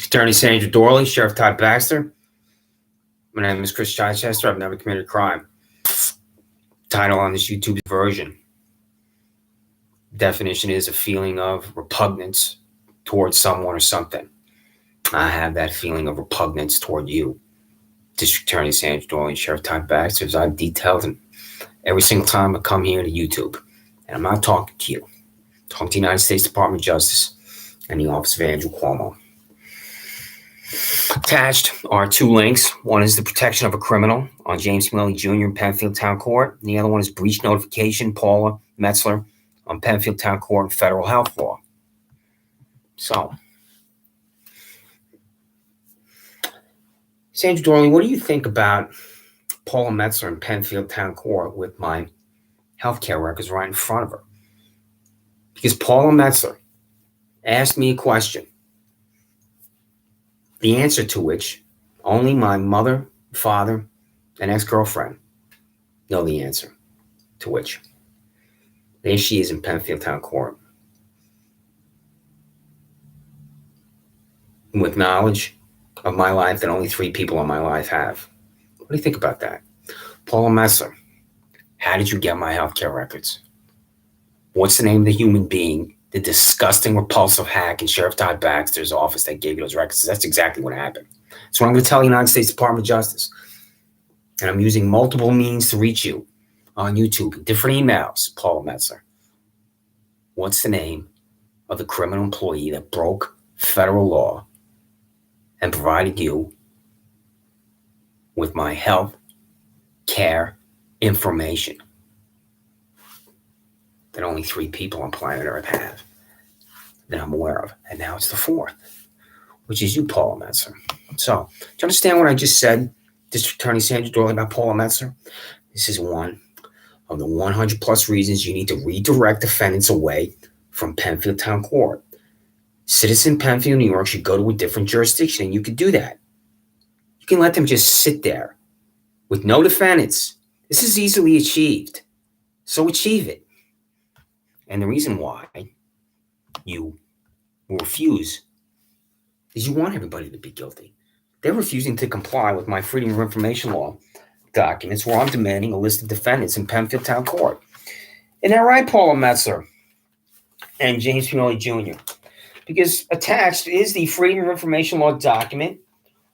District Attorney Sandra Doorley, Sheriff Todd Baxter. My name is Chris Chichester. I've never committed a crime. Title on this YouTube is Aversion. Definition is a feeling of repugnance towards someone or something. I have that feeling of repugnance toward you. District Attorney Sandra Doorley, Sheriff Todd Baxter, as I've detailed in every single time I come here to YouTube. And I'm not talking to you. I'm talking to the United States Department of Justice and the Office of Andrew Cuomo. Attached are two links. One is the protection of a criminal on James McLean Jr. in Penfield Town Court. And the other one is breach notification, Paula Metzler on Penfield Town Court and federal health law. So, Sandra Doorley, what do you think about Paula Metzler in Penfield Town Court with my healthcare records right in front of her? Because Paula Metzler asked me a question, the answer to which only my mother, father, and ex-girlfriend know the answer to which. There she is in Penfield Town Court with knowledge of my life that only 3 people in my life have. What do you think about that? Paula Metzler, how did you get my healthcare records? What's the name of the human being, the disgusting, repulsive hack in Sheriff Todd Baxter's office that gave you those records? That's exactly what happened. That's what I'm going to tell the United States Department of Justice. And I'm using multiple means to reach you on YouTube, different emails. Paula Metzler, what's the name of the criminal employee that broke federal law and provided you with my health care information that only 3 people on planet Earth have that I'm aware of? And now it's the 4th, which is you, Paula Metzler. So, do you understand what I just said, District Attorney Sandra Doorley, about Paula Metzler? This is one of the 100 plus reasons you need to redirect defendants away from Penfield Town Court. Citizen Penfield, New York should go to a different jurisdiction, and you can do that. You can let them just sit there with no defendants. This is easily achieved. So achieve it. And the reason why you will refuse is you want everybody to be guilty. They're refusing to comply with my Freedom of Information Law documents where I'm demanding a list of defendants in Penfield Town Court. Isn't that right, Paula Metzler and James McLean Jr.? Because attached is the Freedom of Information Law document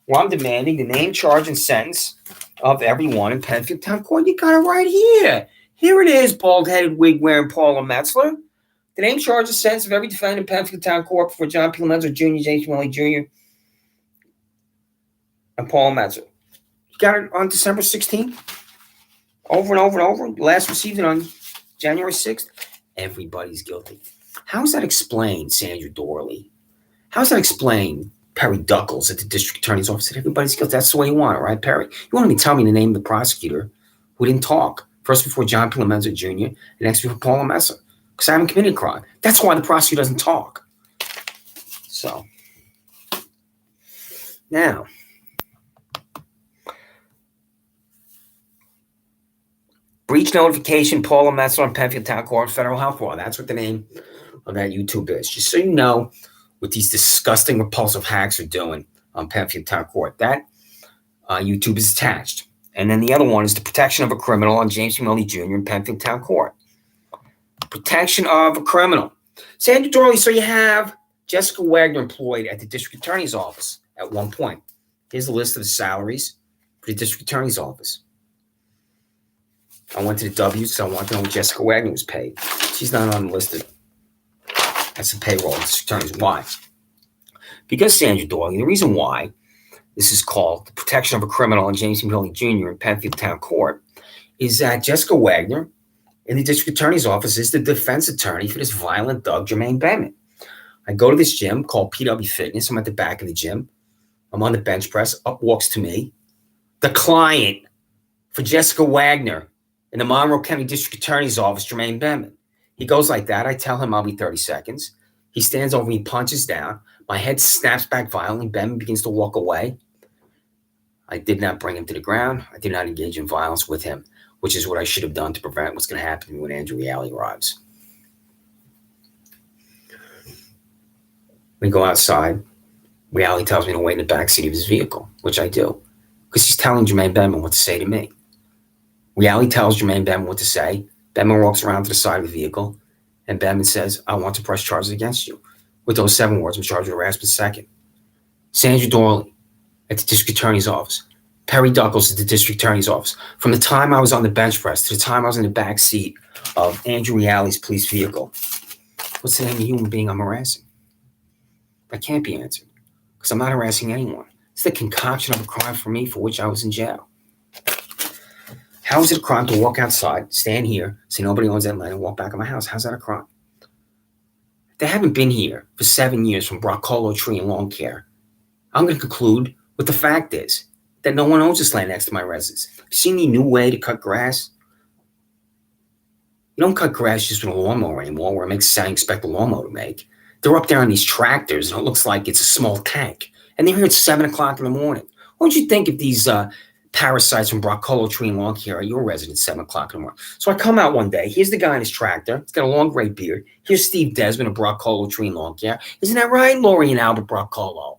where I'm demanding the name, charge, and sentence of everyone in Penfield Town Court. You got it right here. Here it is, bald-headed, wig-wearing Paula Metzler. The name, charge, and sentence of every defendant in Penfield Town Court before John P. Metzler Jr., James McLean Jr., and Paula Metzler. You got it on December 16th? Over and over and over. Last received it on January 6th. Everybody's guilty. How does that explain Sandra Doorley? How does that explain Perry Duckles at the District Attorney's Office that everybody's guilty? That's the way you want it, right, Perry? You want me to tell me the name of the prosecutor who didn't talk. First before John P. Metzler Jr., and next before Paula Metzler. Because I haven't committed a crime. That's why the prosecutor doesn't talk. So, now, breach notification, Paula Metzler on Penfield Town Court, federal health law. That's what the name of that YouTube is. Just so you know what these disgusting, repulsive hacks are doing on Penfield Town Court. That YouTube is attached. And then the other one is the protection of a criminal on James McLean Jr. in Penfield Town Court. Protection of a criminal. Sandra Doorley, so you have Jessica Wagner employed at the District Attorney's Office at one point. Here's the list of the salaries for the District Attorney's Office. I went to the W, so I want to know what Jessica Wagner was paid. She's not on the list of, that's the payroll of the District Attorney's. Why? Because Sandra Doorley, the reason why this is called the protection of a criminal on James McLean Jr. in Penfield Town Court is that Jessica Wagner in the District Attorney's Office is the defense attorney for this violent thug, Jermaine Bennett. I go to this gym called PW Fitness. I'm at the back of the gym. I'm on the bench press. Up walks to me the client for Jessica Wagner in the Monroe County District Attorney's Office, Jermaine Bennett. He goes like that. I tell him I'll be 30 seconds. He stands over me, punches down. My head snaps back violently. Ben begins to walk away. I did not bring him to the ground. I did not engage in violence with him, which is what I should have done to prevent what's going to happen to me when Andrew Reale arrives. We go outside. Reality tells me to wait in the backseat of his vehicle, which I do, because he's telling Jermaine Benman what to say to me. Reality tells Jermaine Benman what to say. Benman walks around to the side of the vehicle, and Benman says, I want to press charges against you. With those 7 words, I'm charged with harassment second. Sandra Doorley at the district attorney's office. Perry Duckles at the district attorney's office. From the time I was on the bench press to the time I was in the back seat of Andrew Reality's police vehicle, what's the name of the human being I'm harassing? That can't be answered, because I'm not harassing anyone. It's the concoction of a crime for me for which I was in jail. How is it a crime to walk outside, stand here, say nobody owns that land, and walk back in my house? How's that a crime? They haven't been here for 7 years from Broccolo Tree and Lawn Care. I'm going to conclude what the fact is, that no one owns this land next to my residence. You see any new way to cut grass? You don't cut grass just with a lawnmower anymore, where it makes the sound you expect a lawnmower to make. They're up there on these tractors, and it looks like it's a small tank. And they're here at 7 o'clock in the morning. What would you think if these parasites from Broccolo Tree and Lawn Care are your residents at 7 o'clock in the morning? So I come out one day. Here's the guy in his tractor. He's got a long gray beard. Here's Steve Desmond of Broccolo Tree and Lawn Care. Isn't that right, Laurie and Albert Broccolo?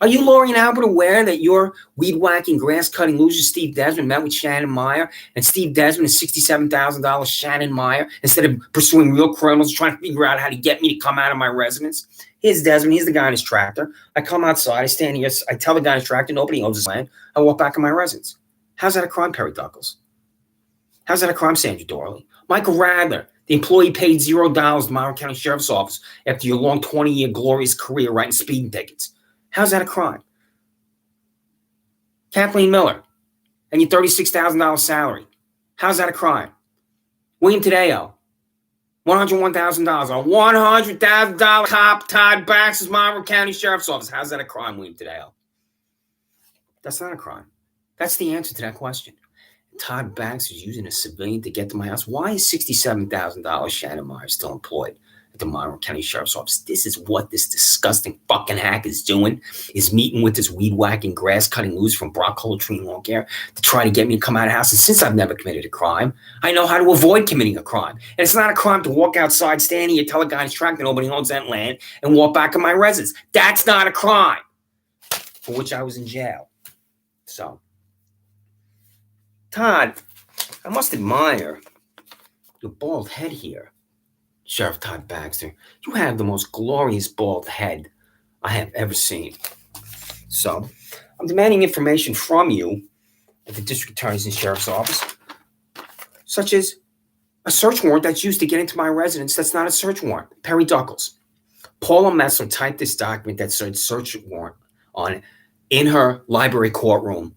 Are you, Laurie and Albert, aware that your weed-whacking, grass-cutting loser, Steve Desmond, met with Shannon Meyer, and Steve Desmond is $67,000 Shannon Meyer, instead of pursuing real criminals, trying to figure out how to get me to come out of my residence? Here's Desmond. He's the guy in his tractor. I come outside. I stand here. I tell the guy in his tractor, nobody owns this land. I walk back in my residence. How's that a crime, Perry Duckles? How's that a crime, Sandra Doorley? Michael Radler, the employee paid $0 to Monroe County Sheriff's Office after your long 20-year glorious career writing speeding tickets. How's that a crime? Kathleen Miller and your $36,000 salary. How's that a crime? William Tadeo, $101,000 on $100,000 cop Todd Baxter's Monroe County Sheriff's Office. How's that a crime, William Tadeo? That's not a crime. That's the answer to that question. Todd Baxter's using a civilian to get to my house. Why is $67,000 Shannon Meyer still employed at the Monroe County Sheriff's Office? This is what this disgusting fucking hack is doing, is meeting with this weed-whacking, grass-cutting loser from Broccolo Tree and Lawn Care to try to get me to come out of the house. And since I've never committed a crime, I know how to avoid committing a crime. And it's not a crime to walk outside, stand here, tell a guy in his tractor nobody owns that land, and walk back in my residence. That's not a crime for which I was in jail. So, Todd, I must admire your bald head here, Sheriff Todd Baxter. You have the most glorious bald head I have ever seen. So, I'm demanding information from you at the district attorney's and sheriff's office, such as a search warrant that's used to get into my residence that's not a search warrant. Perry Duckles. Paula Messler typed this document that said search warrant on it in her library courtroom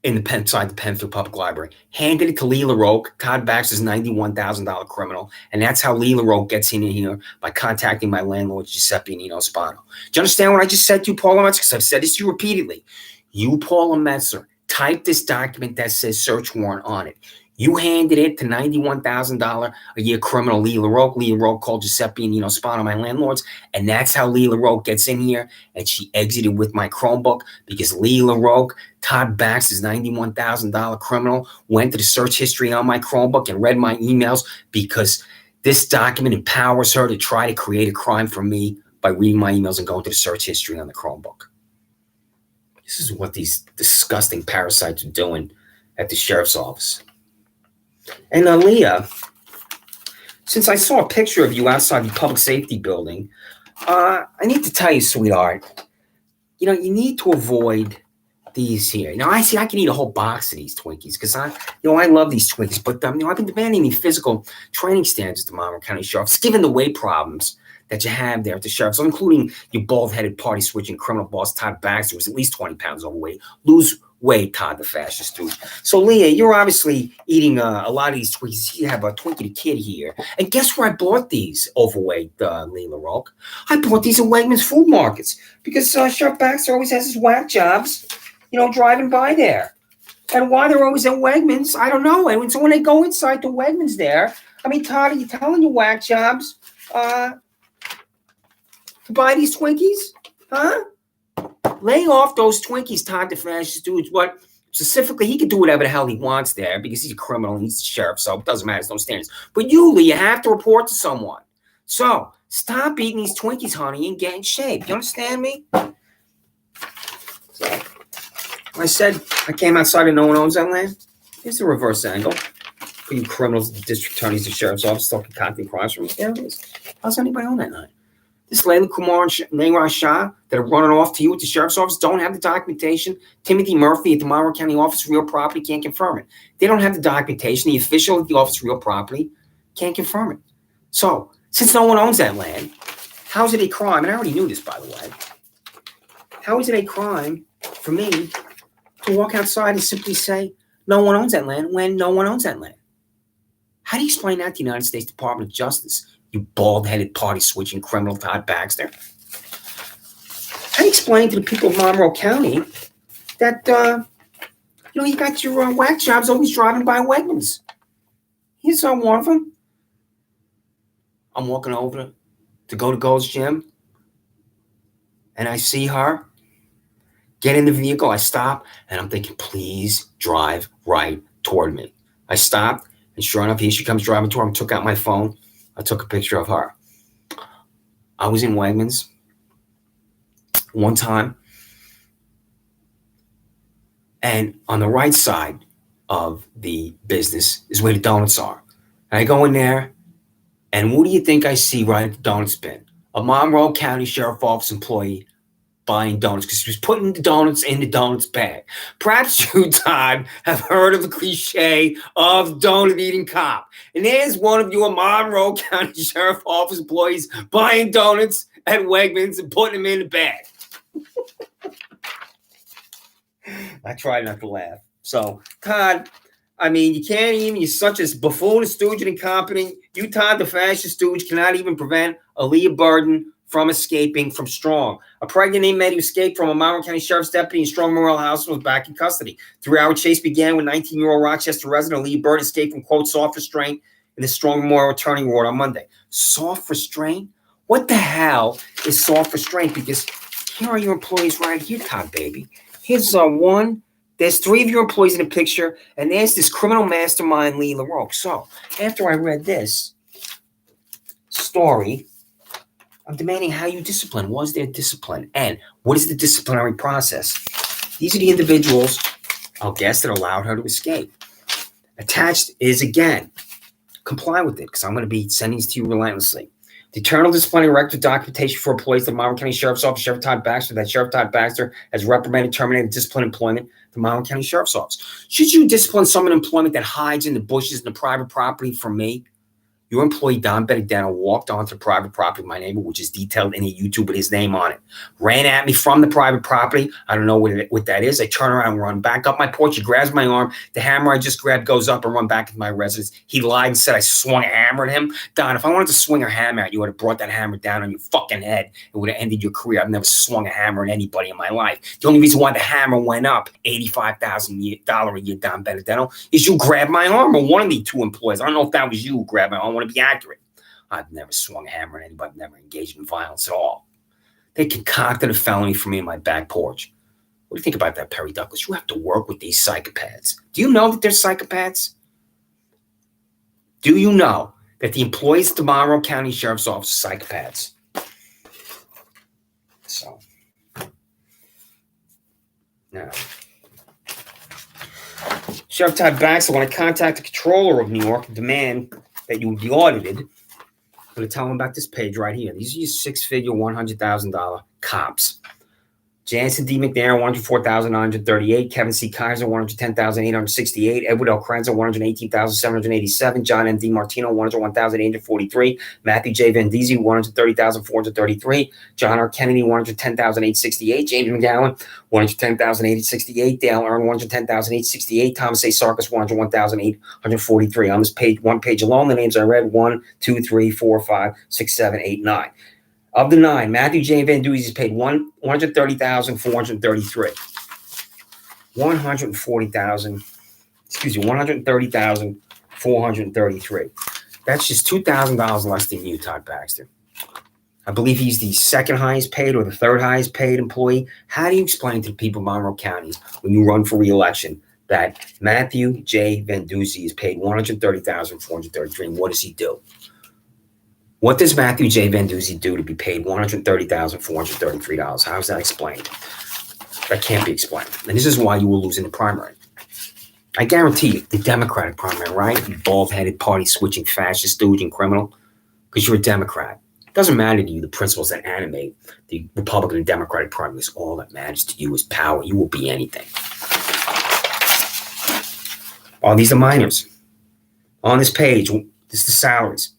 inside the Penfield Public Library, handed it to Lee LaRoque, Todd Baxter's $91,000 criminal, and that's how Lee LaRoque gets in here, by contacting my landlord, Giuseppe Nino Spano. Do you understand what I just said to you, Paula Metzler? Because I've said this to you repeatedly. You, Paula Metzler, typed this document that says search warrant on it. You handed it to $91,000 a year criminal Lee LaRoque. Lee LaRoque called Giuseppe and Nino Spano, my landlords, and that's how Lee LaRoque gets in here. And she exited with my Chromebook because Lee LaRoque, Todd Baxter's $91,000 criminal, went to the search history on my Chromebook and read my emails, because this document empowers her to try to create a crime for me by reading my emails and going to the search history on the Chromebook. This is what these disgusting parasites are doing at the sheriff's office. And Leah, since I saw a picture of you outside the public safety building, I need to tell you, sweetheart, you need to avoid these here. I can eat a whole box of these Twinkies because I love these Twinkies, but I've been demanding the physical training standards to Monroe County Sheriff's, given the weight problems that you have there at the sheriff's, including your bald-headed, party-switching criminal boss, Todd Baxter, who's at least 20 pounds overweight. Lose weight, Todd the fascist dude. So, Leah, you're obviously eating a lot of these Twinkies. You have a Twinkie the Kid here. And guess where I bought these overweight, Lee LaRoque? I bought these at Wegmans Food Markets because Sheriff Baxter always has his whack jobs, driving by there. And why they're always at Wegmans, I don't know. And so when they go inside the Wegmans there, Todd, are you telling your whack jobs to buy these Twinkies? Huh? Lay off those Twinkies, Todd the fascist dude. What specifically, he can do whatever the hell he wants there because he's a criminal and he's the sheriff, so it doesn't matter. There's no standards. But you, Lee, you have to report to someone. So stop eating these Twinkies, honey, and get in shape. You understand me? I said I came outside and no one owns that land. Here's the reverse angle. For you criminals, the district attorneys, the sheriff's office talking concrete crimes from me. There it is. How's anybody own that land? This Layla Kumar and Nayraj Shah that are running off to you at the sheriff's office don't have the documentation. Timothy Murphy at the Monroe County Office of Real Property can't confirm it. They don't have the documentation. The official at the Office of Real Property can't confirm it. So, since no one owns that land, how is it a crime? And I already knew this, by the way. How is it a crime for me to walk outside and simply say, no one owns that land when no one owns that land? How do you explain that to the United States Department of Justice, you bald-headed party-switching criminal Todd Baxter? How do you explain to the people of Monroe County that, you got your whack jobs always driving by Wegmans? Here's one of them. I'm walking over to go to Gold's Gym, and I see her get in the vehicle. I stop, and I'm thinking, please drive right toward me. I stopped, and sure enough, here she comes driving toward me. I took out my phone. I took a picture of her. I was in Wegmans one time, and on the right side of the business is where the donuts are. And I go in there, and what do you think I see right at the donut bin? A Monroe County Sheriff Office employee buying donuts because she was putting the donuts in the donuts bag. Perhaps you, Todd, have heard of the cliche of donut eating cop. And there's one of your Monroe County Sheriff Office employees buying donuts at Wegmans and putting them in the bag. I tried not to laugh. So, Todd, you can't even, you're such a buffoon, a stooge, and incompetent. You, Todd, the fascist stooge, cannot even prevent Aaliyah Burden from escaping from Strong. A pregnant inmate who escaped from a Monroe County Sheriff's deputy in Strong Memorial House was back in custody. 3-hour chase began when 19-year-old Rochester resident Aaliyah Burden escaped from, quote, soft restraint in the Strong Memorial Turning Ward on Monday. Soft restraint? What the hell is soft restraint? Because here are your employees right here, Todd, baby. Here's one. There's 3 of your employees in the picture, and there's this criminal mastermind, Lee LaRoque. So, after I read this story, I'm demanding how you discipline. Was there discipline? And what is the disciplinary process? These are the individuals, I'll guess, that allowed her to escape. Attached is, again, comply with it, because I'm going to be sending these to you relentlessly. The internal disciplinary record documentation for employees of the Monroe County Sheriff's Office, Sheriff Todd Baxter, that Sheriff Todd Baxter has reprimanded, terminated, disciplined employment at the Monroe County Sheriff's Office. Should you discipline someone in employment that hides in the bushes in the private property from me? Your employee, Don Benedetto, walked onto the private property of my neighbor, which is detailed in a YouTube with his name on it. Ran at me from the private property. I don't know what that is. I turn around and run back up my porch. He grabs my arm. The hammer I just grabbed goes up and run back into my residence. He lied and said I swung a hammer at him. Don, if I wanted to swing a hammer at you, I would have brought that hammer down on your fucking head. It would have ended your career. I've never swung a hammer at anybody in my life. The only reason why the hammer went up, $85,000 a year, Don Benedetto, is you grabbed my arm, or one of the 2 employees. I don't know if that was you who grabbed my arm. I want to be accurate. I've never swung a hammer at anybody. I've never engaged in violence at all. They concocted a felony for me in my back porch. What do you think about that, Perry Douglas? You have to work with these psychopaths. Do you know that they're psychopaths? Do you know that the employees of the Monroe County Sheriff's Office are psychopaths? So, now, Sheriff Todd Baxter, when I contact the controller of New York and demand that you would be audited, I'm going to tell them about this page right here. These are your 6-figure, $100,000 cops. Jansen D. McNair, $104,938. Kevin C. Kaiser, $110,868. Edward L. Krenzer, $118,787. John M. D. Martino, $101,843. Matthew J. Vendisi, $130,433. John R. Kennedy, $110,868. James McGowan, $110,868. Dale Earn, $110,868. Thomas A. Sarkis, $101,843. On this page, one page alone, the names I read, 1, 2, 3, 4, 5, 6, 7, 8, 9. Of the 9, Matthew J. Van Duys is paid $130,433. $130,433. That's just $2,000 less than you, Todd Baxter. I believe he's the second highest paid or the third highest paid employee. How do you explain to the people of Monroe County when you run for re-election that Matthew J. Venduzzi is paid $130,433? And what does he do? What does Matthew J. Venduzzi do to be paid $130,433? How is that explained? That can't be explained. And this is why you will lose in the primary. I guarantee you, the Democratic primary, right? You bald-headed, party-switching, fascist, stooge, and criminal, because you're a Democrat. It doesn't matter to you the principles that animate the Republican and Democratic primaries. All that matters to you is power. You will be anything. All these are minors. On this page, this is the salaries.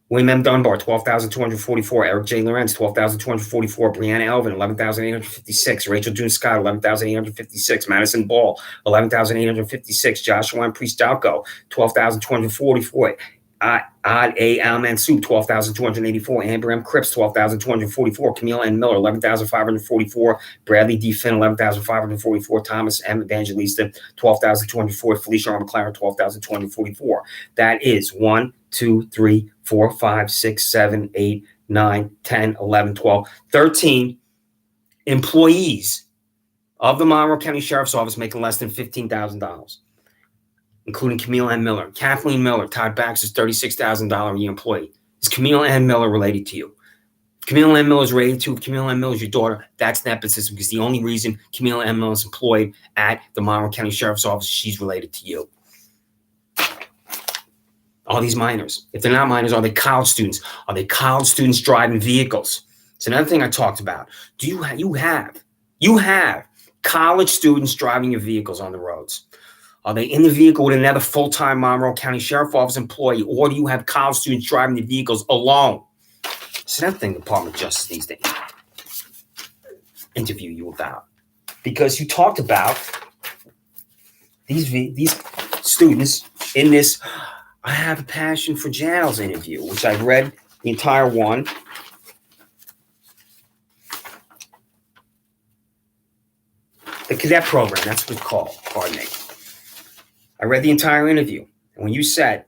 William M. Dunbar, $12,244. Eric J. Lorenz, $12,244. Brianna Elvin, $11,856. Rachel June Scott, $11,856. Madison Ball, $11,856. Joshua M. Priest-Dalco, $12,244. Ad A. Al Mansoub, $12,284. Amber M. Cripps, $12,244. Camille N. Miller, $11,544. Bradley D. Finn, $11,544. Thomas M. Evangelista, $12,244. Felicia R. McLaren, $12,244. That is 1, 2, 3, 4, 5, 6, 7, 8, 9, 10, 11, 12, 13 employees of the Monroe County Sheriff's Office making less than $15,000. Including Camille N. Miller. Kathleen Miller, Todd Baxter's $36,000 a year employee. Is Camille N. Miller related to you? If Camille N. Miller is related to you, if Camille N. Miller is your daughter, that's nepotism, because the only reason Camille N. Miller is employed at the Monroe County Sheriff's Office, she's related to you. All these minors. If they're not minors, are they college students? Are they college students driving vehicles? It's another thing I talked about. You have college students driving your vehicles on the roads. Are they in the vehicle with another full-time Monroe County Sheriff's Office employee, or do you have college students driving the vehicles alone? It's another thing the Department of Justice needs to interview you about. Because you talked about these students in this I Have a Passion for Jails interview, which I read the entire one. The cadet program, that's what it's called, pardon me. I read the entire interview. And when you said,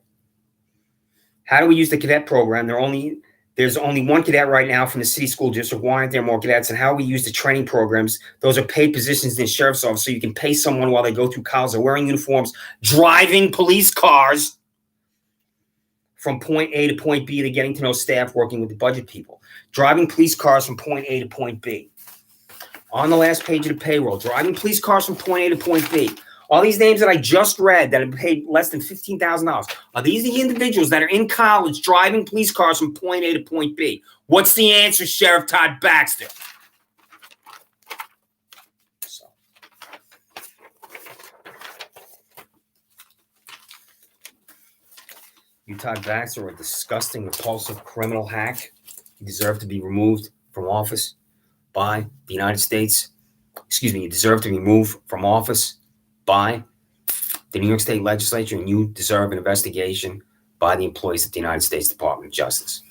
how do we use the cadet program? There's only one cadet right now from the city school district. Why aren't there more cadets? And how we use the training programs? Those are paid positions in the sheriff's office, so you can pay someone while they go through college. They're wearing uniforms, driving police cars from point A to point B. They're getting to know staff, working with the budget people. Driving police cars from point A to point B. On the last page of the payroll, driving police cars from point A to point B. All these names that I just read that have paid less than $15,000, are these the individuals that are in college driving police cars from point A to point B? What's the answer, Sheriff Todd Baxter? So, you, Todd Baxter, are a disgusting, repulsive criminal hack. You deserve to be removed from office by the United States. You deserve to be removed from office by the New York State Legislature, and you deserve an investigation by the employees of the United States Department of Justice.